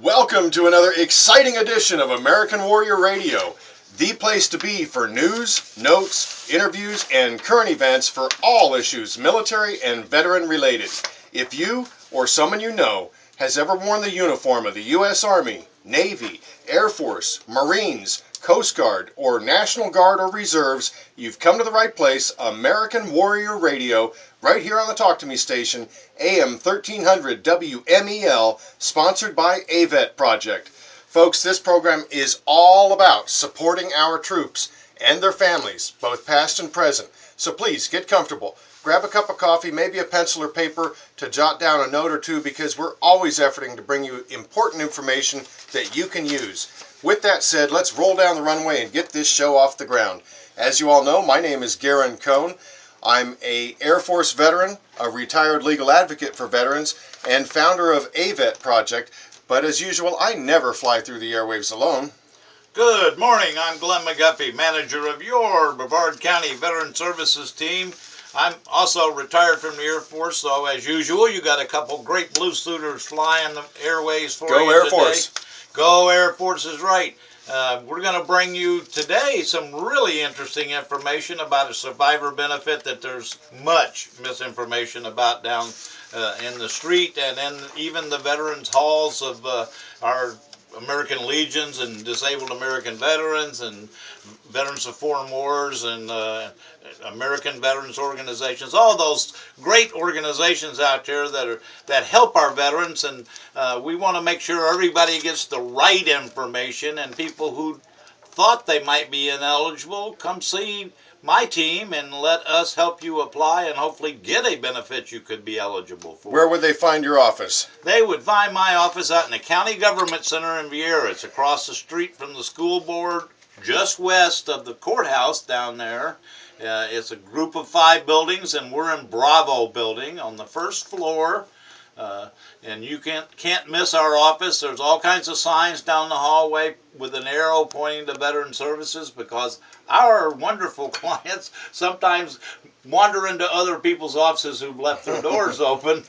Welcome to another exciting edition of American Warrior Radio, the place to be for news, notes, interviews, and current events for all issues military and veteran related. If you or someone you know has ever worn the uniform of the U.S. Army, Navy, Air Force, Marines, Coast Guard, or National Guard or Reserves, you've come to the right place. American Warrior Radio, right here on the Talk to Me station, AM 1300 WMEL, sponsored by AVET Project. Folks, this program is all about supporting our troops and their families, both past and present. So please, get comfortable. Grab a cup of coffee, maybe a pencil or paper to jot down a note or two, because we're always efforting to bring you important information that you can use. With that said, let's roll down the runway and get this show off the ground. As you all know, my name is Garen Cohn. I'm an Air Force veteran, a retired legal advocate for veterans, and founder of AVET Project. But as usual, I never fly through the airwaves alone. Good morning. I'm Glenn McGuffey, manager of your Brevard County Veteran Services team. I'm also retired from the Air Force, so as usual, you got a couple great blue suiters flying the airways for you today. Go Air Force. Go Air Force is right. We're going to bring you today some really interesting information about a survivor benefit that there's much misinformation about down in the street and in even the veterans halls of our American Legions and Disabled American Veterans and Veterans of Foreign Wars and American Veterans Organizations, all those great organizations out there that help our veterans, and we want to make sure everybody gets the right information, and people who thought they might be ineligible, come see my team and let us help you apply and hopefully get a benefit you could be eligible for. Where would they find your office? They would find my office out in the County Government Center in Viera. It's across the street from the school board, just west of the courthouse down there. It's a group of 5 buildings, and we're in Bravo building on the first floor. And you can't miss our office. There's all kinds of signs down the hallway with an arrow pointing to Veteran Services, because our wonderful clients sometimes wander into other people's offices who've left their doors open,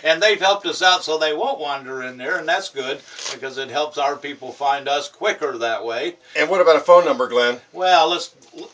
and they've helped us out so they won't wander in there, and that's good because it helps our people find us quicker that way. And what about a phone number, Glenn? Well,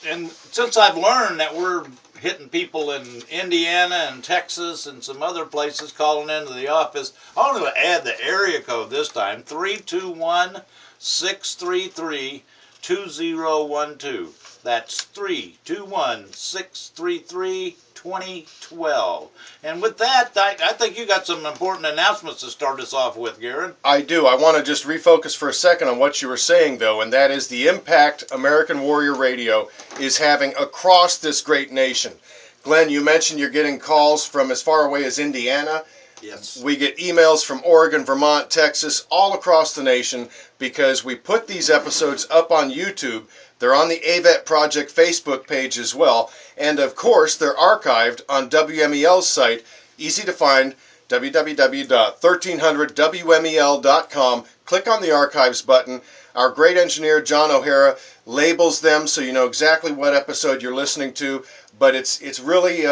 and since I've learned that we're hitting people in Indiana and Texas and some other places calling into the office, I want to add the area code this time, 321-633-2012. That's 321-633-2012. And with that, I think you got some important announcements to start us off with, Garen. I do. I want to just refocus for a second on what you were saying, though, and that is the impact American Warrior Radio is having across this great nation. Glenn, you mentioned you're getting calls from as far away as Indiana. Yes. We get emails from Oregon, Vermont, Texas, all across the nation, because we put these episodes up on YouTube. They're on the AVET Project Facebook page as well. And of course, they're archived on WMEL's site. Easy to find, www.1300wmel.com. Click on the archives button. Our great engineer, John O'Hara, labels them so you know exactly what episode you're listening to. But it's really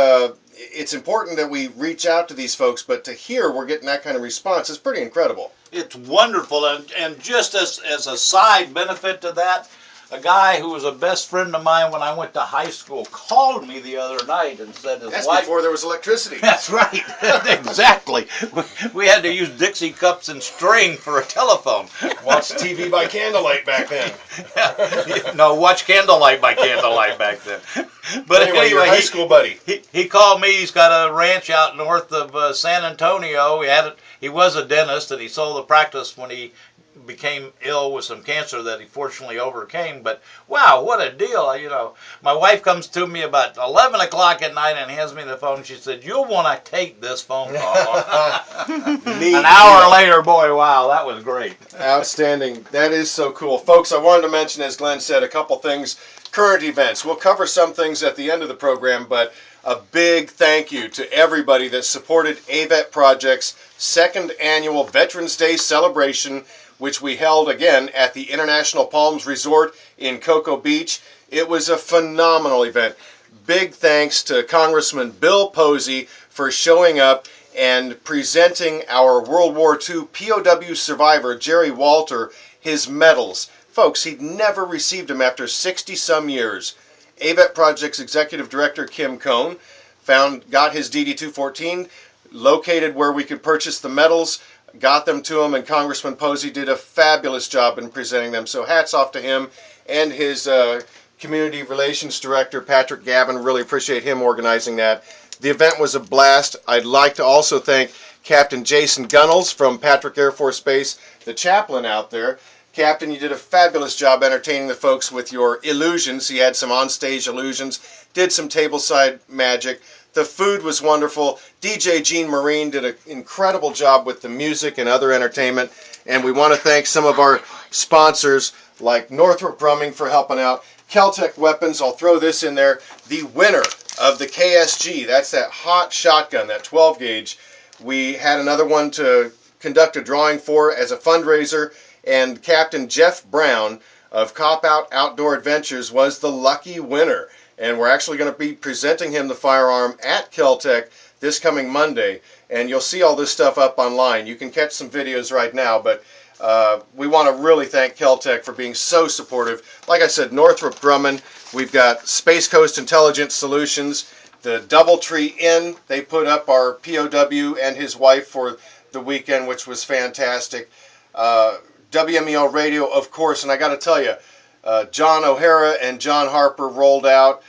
it's important that we reach out to these folks, but to hear we're getting that kind of response is pretty incredible. It's wonderful, and just as a side benefit to that, a guy who was a best friend of mine when I went to high school called me the other night and said his That's wife... before there was electricity. That's right. Exactly. We had to use Dixie cups and string for a telephone. Watch TV by candlelight back then. No, watch Candlelight by Candlelight back then. But anyway, your high school buddy. He called me. He's got a ranch out north of San Antonio. He was a dentist, and he sold the practice when he became ill with some cancer that he fortunately overcame. But wow, what a deal. You know, my wife comes to me about 11 o'clock at night and hands me the phone. She said, "You'll want to take this phone call." An hour later, boy, wow, that was great. Outstanding. That is so cool. Folks, I wanted to mention, as Glenn said, a couple things. Current events. We'll cover some things at the end of the program, but a big thank you to everybody that supported AVET Project's second annual Veterans Day celebration, which we held again at the International Palms Resort in Cocoa Beach. It was a phenomenal event. Big thanks to Congressman Bill Posey for showing up and presenting our World War II POW survivor, Jerry Walter, his medals. Folks, he'd never received them after 60-some years. AVET Project's Executive Director, Kim Cohn, got his DD-214, located where we could purchase the medals, got them to him, and Congressman Posey did a fabulous job in presenting them. So hats off to him and his Community Relations Director, Patrick Gavin. Really appreciate him organizing that. The event was a blast. I'd like to also thank Captain Jason Gunnels from Patrick Air Force Base, the chaplain out there. Captain, you did a fabulous job entertaining the folks with your illusions. He had some onstage illusions, did some tableside magic. The food was wonderful. DJ Gene Marine did an incredible job with the music and other entertainment. And we want to thank some of our sponsors like Northrop Grumman for helping out. Kel-Tec Weapons, I'll throw this in there. The winner of the KSG, that's that hot shotgun, that 12 gauge. We had another one to conduct a drawing for as a fundraiser. And Captain Jeff Brown of Cop Out Outdoor Adventures was the lucky winner. And we're actually going to be presenting him the firearm at Kel-Tec this coming Monday. And you'll see all this stuff up online. You can catch some videos right now, but we want to really thank Kel-Tec for being so supportive. Like I said, Northrop Grumman, we've got Space Coast Intelligence Solutions, the Doubletree Inn. They put up our POW and his wife for the weekend, which was fantastic. WMEL Radio, of course, and I got to tell you, John O'Hara and John Harper rolled out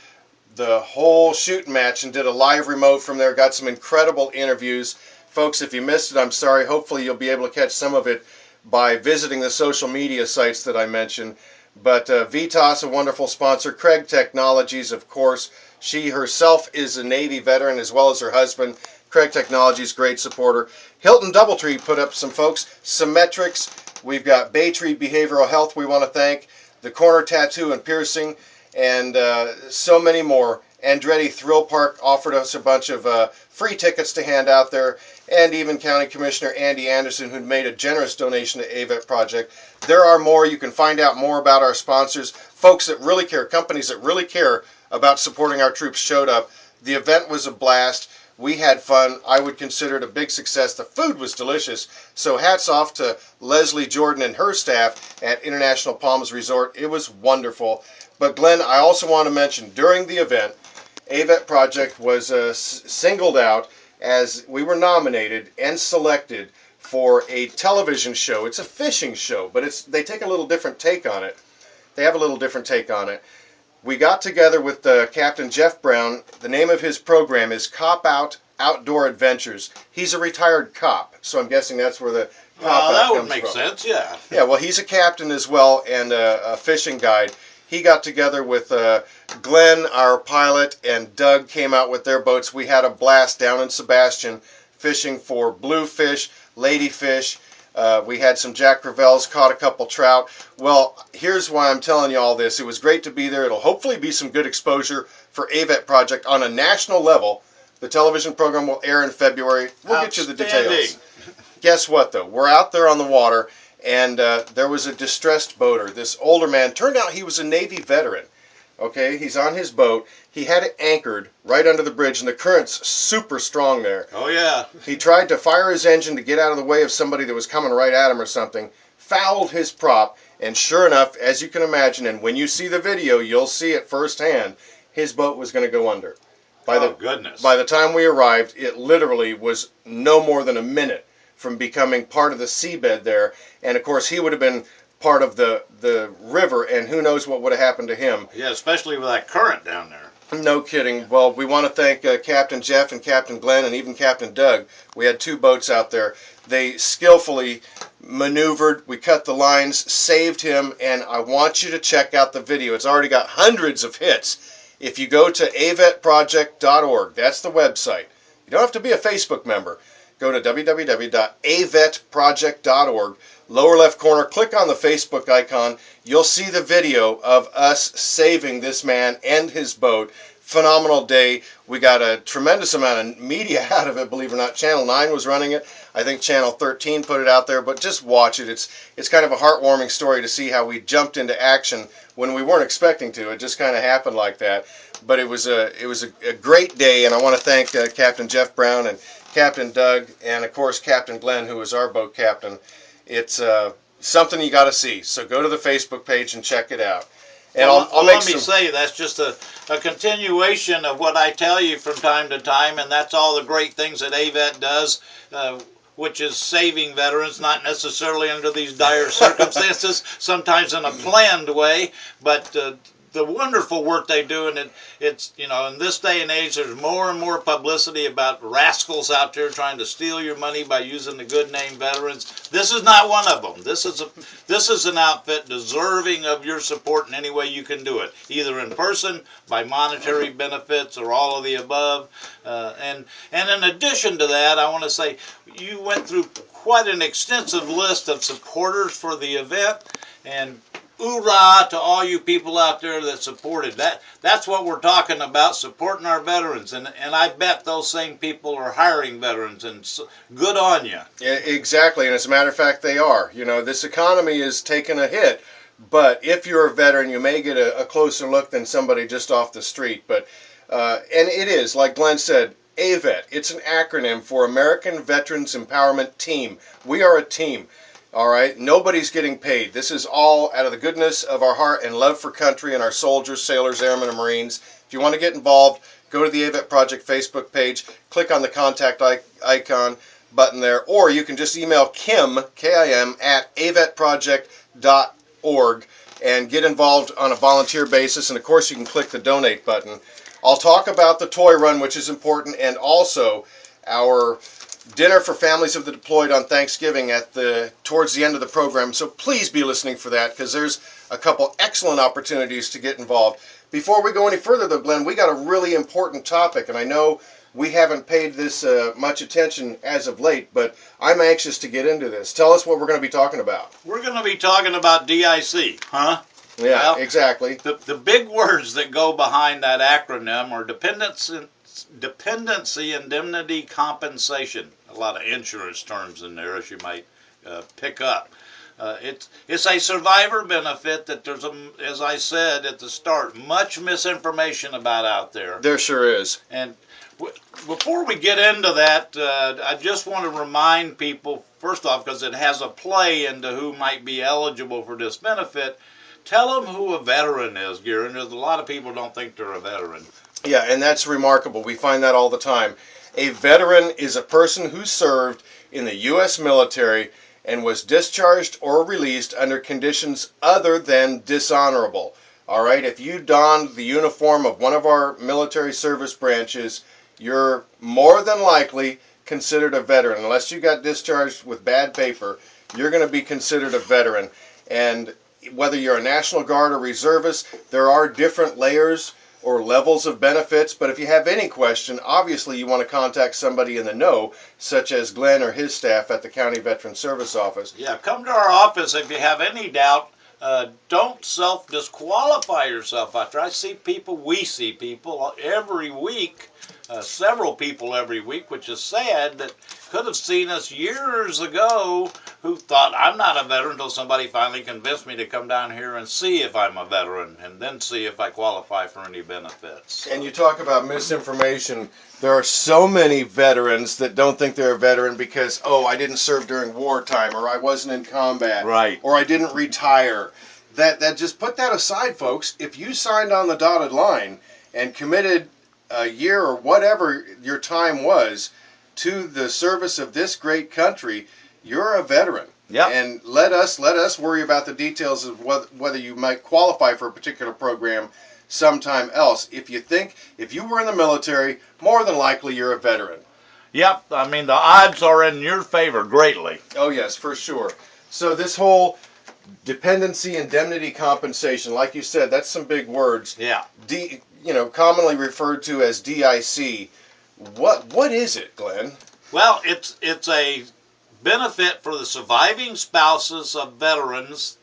the whole shooting match and did a live remote from there. Got some incredible interviews. Folks, if you missed it, I'm sorry. Hopefully you'll be able to catch some of it by visiting the social media sites that I mentioned. But VTOS, a wonderful sponsor. Craig Technologies, of course. She herself is a Navy veteran as well as her husband. Craig Technologies, great supporter. Hilton Doubletree put up some folks. Symmetrics. We've got Baytree Behavioral Health we want to thank. The Corner Tattoo and Piercing. And so many more. Andretti Thrill Park offered us a bunch of free tickets to hand out there. And even County Commissioner Andy Anderson, who made a generous donation to AVET Project. There are more. You can find out more about our sponsors. Folks that really care, companies that really care about supporting our troops showed up. The event was a blast. We had fun. I would consider it a big success. The food was delicious. So hats off to Leslie Jordan and her staff at International Palms Resort. It was wonderful. But Glenn, I also want to mention, during the event, AVET Project was singled out as we were nominated and selected for a television show. It's a fishing show, but they take a little different take on it. They have a little different take on it. We got together with Captain Jeff Brown. The name of his program is Cop Out Outdoor Adventures. He's a retired cop, so I'm guessing that's where the cop out that would comes make from. sense, yeah. Yeah, well, he's a captain as well and a fishing guide. He got together with Glenn, our pilot, and Doug came out with their boats. We had a blast down in Sebastian fishing for bluefish, ladyfish. We had some Jack Crevalles, caught a couple trout. Well, here's why I'm telling you all this. It was great to be there. It'll hopefully be some good exposure for AVET Project on a national level. The television program will air in February. We'll get you the details. Guess what, though? We're out there on the water, and there was a distressed boater. This older man, turned out he was a Navy veteran. Okay, he's on his boat. He had it anchored right under the bridge, and the current's super strong there. Oh, yeah. He tried to fire his engine to get out of the way of somebody that was coming right at him or something, fouled his prop, and sure enough, as you can imagine, and when you see the video, you'll see it firsthand, his boat was going to go under. Goodness. By the time we arrived, it literally was no more than a minute from becoming part of the seabed there, and of course, he would have been part of the river, and who knows what would have happened to him. Yeah, especially with that current down there. No kidding. Well, we want to thank Captain Jeff and Captain Glenn and even Captain Doug. We had two boats out there. They skillfully maneuvered. We cut the lines, saved him, and I want you to check out the video. It's already got hundreds of hits. If you go to avetproject.org, that's the website. You don't have to be a Facebook member. Go to www.avetproject.org. Lower left corner, click on the Facebook icon. You'll see the video of us saving this man and his boat. phenomenal day. We got a tremendous amount of media out of it, believe it or not. Channel 9 was running it. I think Channel 13 put it out there, but just watch it. It's kind of a heartwarming story to see how we jumped into action when we weren't expecting to. It just kind of happened like that. But it was a great day, and I want to thank Captain Jeff Brown and Captain Doug, and of course Captain Glenn, who is our boat captain. It's something you got to see. So go to the Facebook page and check it out. And let me say, that's just a continuation of what I tell you from time to time, and that's all the great things that AVET does, which is saving veterans, not necessarily under these dire circumstances, sometimes in a planned way, but the wonderful work they do. And it's, you know, in this day and age, there's more and more publicity about rascals out there trying to steal your money by using the good name veterans. This is not one of them. This is an outfit deserving of your support in any way you can do it, either in person, by monetary benefits, or all of the above. And in addition to that, I want to say you went through quite an extensive list of supporters for the event, and hoorah to all you people out there that supported that. That's what we're talking about, supporting our veterans. And I bet those same people are hiring veterans, and good on you. Yeah, exactly. And as a matter of fact, they are. You know, this economy is taking a hit, but if you're a veteran, you may get a closer look than somebody just off the street. But and it is, like Glenn said, AVET. It's an acronym for American Veterans Empowerment Team. We are a team. All right, nobody's getting paid. This is all out of the goodness of our heart and love for country and our soldiers, sailors, airmen, and Marines. If you want to get involved, go to the AVET Project Facebook page, click on the contact icon button there, or you can just email Kim, K-I-M, at avetproject.org and get involved on a volunteer basis. And of course, you can click the donate button. I'll talk about the toy run, which is important, and also our dinner for families of the deployed on Thanksgiving towards the end of the program. So please be listening for that, because there's a couple excellent opportunities to get involved. Before we go any further though, Glenn, we got a really important topic, and I know we haven't paid this much attention as of late, but I'm anxious to get into this. Tell us what we're going to be talking about. We're going to be talking about DIC, huh? Yeah, well, exactly. The big words that go behind that acronym are dependency indemnity compensation. A lot of insurance terms in there, as you might pick up. It's a survivor benefit that there's, as I said at the start, much misinformation about out there. There sure is. And before we get into that, I just want to remind people, first off, because it has a play into who might be eligible for this benefit, tell them who a veteran is, Garen. There's a lot of people who don't think they're a veteran. Yeah, and that's remarkable. We find that all the time. A veteran is a person who served in the U.S. military and was discharged or released under conditions other than dishonorable. All right, if you donned the uniform of one of our military service branches, you're more than likely considered a veteran. Unless you got discharged with bad paper, you're going to be considered a veteran. And whether you're a National Guard or reservist, there are different layers or levels of benefits, but if you have any question, obviously you want to contact somebody in the know, such as Glenn or his staff at the County Veteran Service Office. Yeah, come to our office if you have any doubt. Don't self-disqualify yourself out there. We see people every week, several people every week, which is sad, that could have seen us years ago who thought, I'm not a veteran, until somebody finally convinced me to come down here and see if I'm a veteran, and then see if I qualify for any benefits. And you talk about misinformation. There are so many veterans that don't think they're a veteran because, oh, I didn't serve during wartime, or I wasn't in combat, right, or I didn't retire. That just put that aside, folks. If you signed on the dotted line and committed a year or whatever your time was to the service of this great country, you're a veteran. Yeah. And let us worry about the details of whether you might qualify for a particular program sometime else. If you were in the military, more than likely you're a veteran. Yep. I mean, the odds are in your favor greatly. Oh yes, for sure. So this whole dependency indemnity compensation, like you said, that's some big words. Yeah. Commonly referred to as DIC. What is it, Glenn? Well, it's a benefit for the surviving spouses of veterans.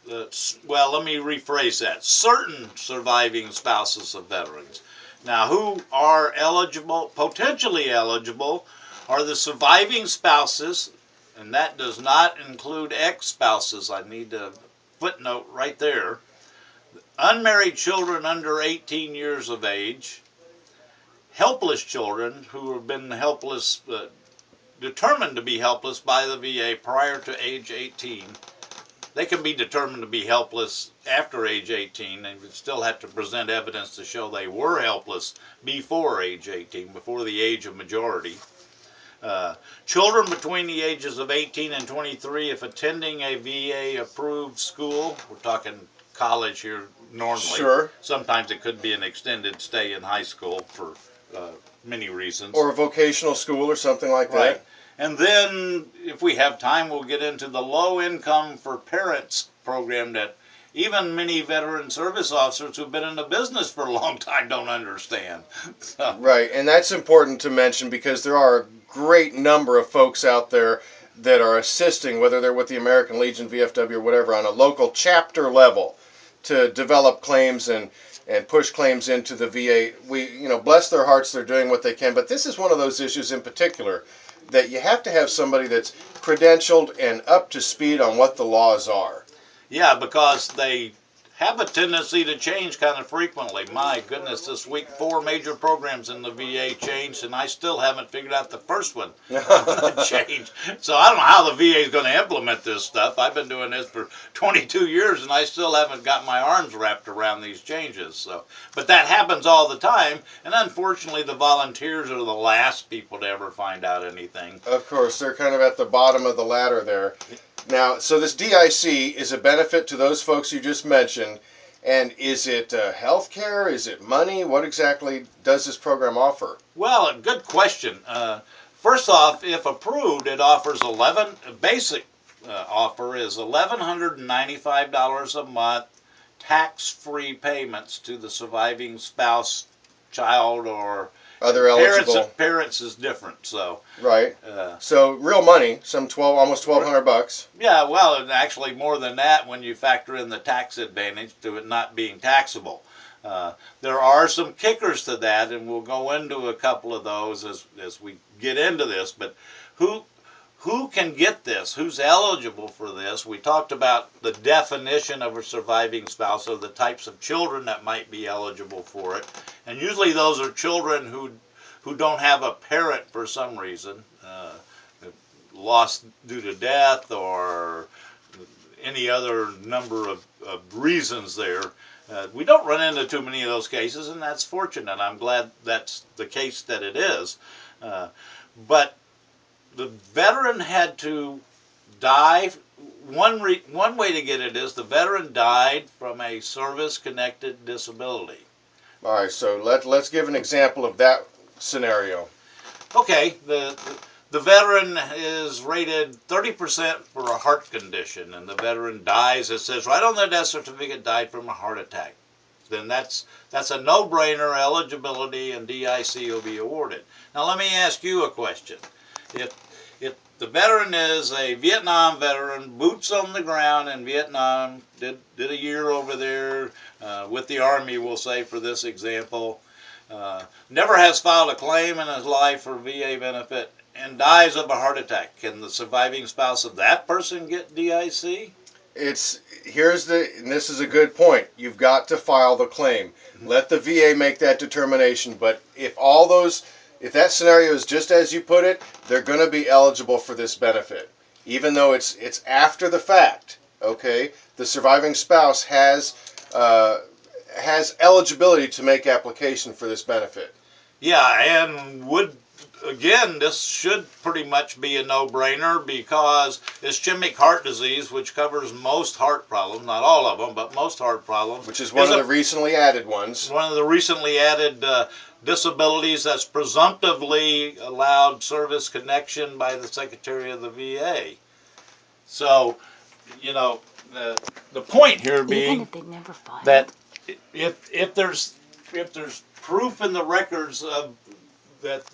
Well, let me rephrase that. Certain surviving spouses of veterans. Now, who are eligible, potentially eligible, are the surviving spouses, and that does not include ex-spouses. I need a footnote right there. Unmarried children under 18 years of age, helpless children who have been helpless, determined to be helpless by the VA prior to age 18. They can be determined to be helpless after age 18 and would still have to present evidence to show they were helpless before age 18, before the age of majority. Children between the ages of 18 and 23, if attending a VA-approved school, we're talking college here normally. Sure. Sometimes it could be an extended stay in high school for many reasons. Or a vocational school or something like that. Right. And then, if we have time, we'll get into the Low Income for Parents program that even many veteran service officers who've been in the business for a long time don't understand. So. Right, and that's important to mention because there are a great number of folks out there that are assisting, whether they're with the American Legion, VFW, or whatever, on a local chapter level to develop claims and push claims into the VA. We, bless their hearts, they're doing what they can, but this is one of those issues in particular that you have to have somebody that's credentialed and up to speed on what the laws are. Yeah, because they have a tendency to change kind of frequently. My goodness, this week 4 major programs in the VA changed, and I still haven't figured out the first one to change. So I don't know how the VA is going to implement this stuff. I've been doing this for 22 years, and I still haven't got my arms wrapped around these changes. So, but that happens all the time, and unfortunately the volunteers are the last people to ever find out anything. Of course, they're kind of at the bottom of the ladder there. Now, so this DIC is a benefit to those folks you just mentioned, and is it health care? Is it money? What exactly does this program offer? Well, a good question. First off, if approved, it offers basic offer is $1,195 a month, tax-free payments to the surviving spouse, child, or other eligible. Parents is different, so. Right. So real money, almost $1,200. Yeah, well, and actually more than that when you factor in the tax advantage to it not being taxable. There are some kickers to that, and we'll go into a couple of those as we get into this. But who can get this? Who's eligible for this? We talked about the definition of a surviving spouse, or the types of children that might be eligible for it. And usually those are children who don't have a parent for some reason, lost due to death or any other number of reasons there. We don't run into too many of those cases, and that's fortunate. I'm glad that's the case that it is. But the veteran had to die. One way to get it is the veteran died from a service-connected disability. All right, so let's give an example of that scenario. Okay, the veteran is rated 30% for a heart condition, and the veteran dies. It says right on their death certificate, died from a heart attack. Then that's a no-brainer. Eligibility and DIC will be awarded. Now let me ask you a question. If the veteran is a Vietnam veteran, boots on the ground in Vietnam, did a year over there with the Army, we'll say for this example, never has filed a claim in his life for VA benefit, and dies of a heart attack, can the surviving spouse of that person get DIC? And this is a good point. You've got to file the claim. Let the VA make that determination. But if that scenario is just as you put it, they're going to be eligible for this benefit, even though it's after the fact. Okay, the surviving spouse has eligibility to make application for this benefit. Yeah, and this should pretty much be a no-brainer because ischemic heart disease, which covers most heart problems, not all of them, but most heart problems. Which is one of the recently added ones. One of the recently added disabilities that's presumptively allowed service connection by the Secretary of the VA. So, the point here being that if there's proof in the records of that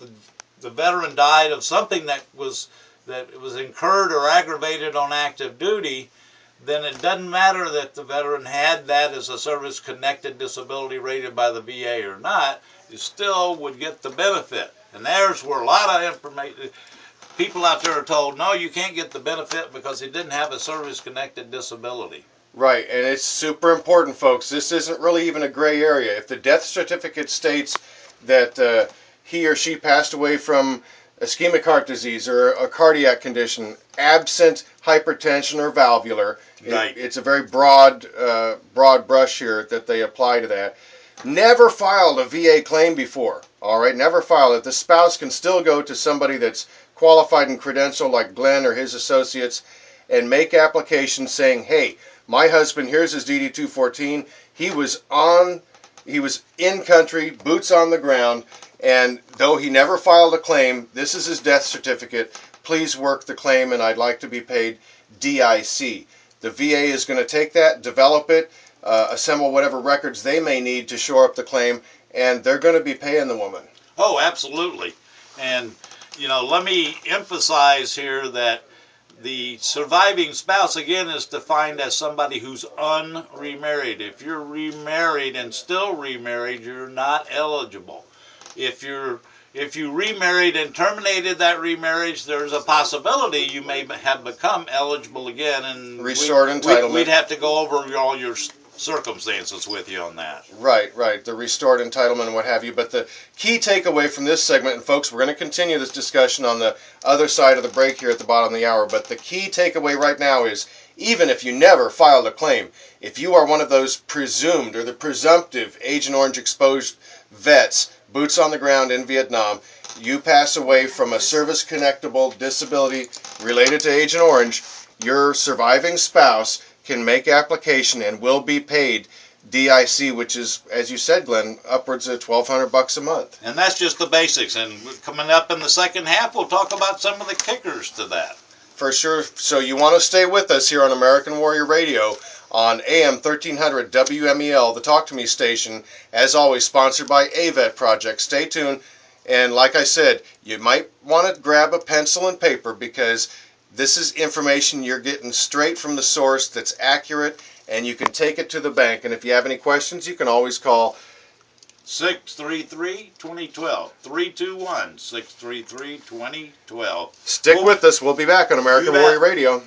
the veteran died of something that was incurred or aggravated on active duty, then it doesn't matter that the veteran had that as a service-connected disability rated by the VA or not, you still would get the benefit. And there's where a lot of information, people out there are told, no, you can't get the benefit because he didn't have a service-connected disability. Right, and it's super important, folks. This isn't really even a gray area. If the death certificate states that he or she passed away from ischemic heart disease or a cardiac condition, absent hypertension or valvular, Right. It's a very broad brush here that they apply to that. Never filed a VA claim before, all right? Never filed it. The spouse can still go to somebody that's qualified and credentialed like Glenn or his associates and make application saying, hey, my husband, here's his DD-214. He was in country, boots on the ground, and though he never filed a claim, this is his death certificate. Please work the claim, and I'd like to be paid DIC. The VA is going to take that, develop it, assemble whatever records they may need to shore up the claim, and they're going to be paying the woman. Oh, absolutely. And, you know, let me emphasize here that the surviving spouse, again, is defined as somebody who's unremarried. If you're remarried and still remarried, you're not eligible. If you remarried and terminated that remarriage, there's a possibility you may have become eligible again. And Restored entitlement. We'd have to go over all your circumstances with you on that. Right, the restored entitlement and what have you. But the key takeaway from this segment, and folks, we're going to continue this discussion on the other side of the break here at the bottom of the hour, but the key takeaway right now is, even if you never filed a claim, if you are one of those presumed or the presumptive Agent Orange exposed vets, boots on the ground in Vietnam, you pass away from a service-connectable disability related to Agent Orange, your surviving spouse can make application and will be paid DIC, which is, as you said, Glenn, upwards of $1,200 a month. And that's just the basics. And coming up in the second half, we'll talk about some of the kickers to that. For sure. So you want to stay with us here on American Warrior Radio on AM 1300 WMEL, the Talk to Me station, as always sponsored by AVET Project. Stay tuned. And like I said, you might want to grab a pencil and paper because this is information you're getting straight from the source that's accurate, and you can take it to the bank. And if you have any questions, you can always call 633-2012, 321-633-2012. Stick with us. We'll be back on American Warrior Radio.